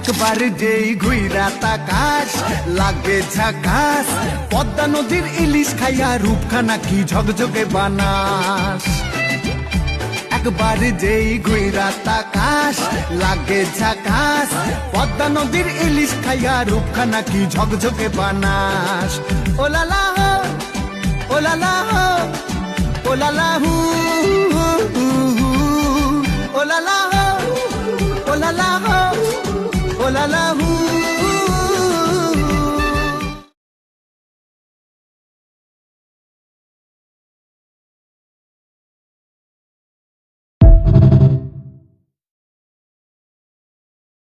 একবার যেই ঘুইরা তাকাস লাগে ঝাকাস, পদ্মা নদীর ইলিশ খাইয়া রূপখানা কি ঝকঝকে বানাস। একবার যেই ঘুইরা তাকাস লাগে ঝাকাস, পদ্মা নদীর ইলিশ খাইয়া রূপখানা কি ঝকঝকে বানাস। ও লালা হো, ও লালা হো, ও লালা হু, ও লালা হো, ও লালা হো, ও লালা হু।